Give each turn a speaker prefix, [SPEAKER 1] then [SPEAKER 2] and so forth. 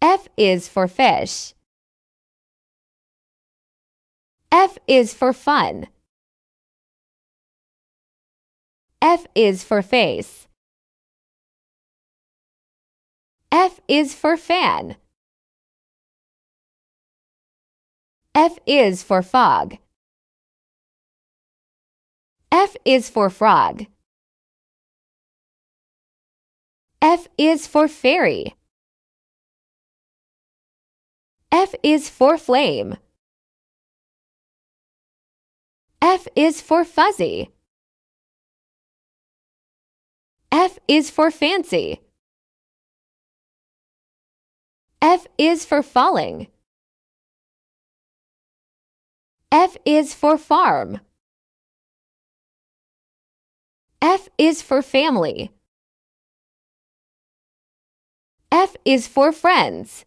[SPEAKER 1] F is for fish. F is for fun. F is for face. F is for fan. F is for fog. F is for frog. F is for fairy. F is for flame. F is for fuzzy. F is for fancy. F is for falling. F is for farm. F is for family. F is for friends.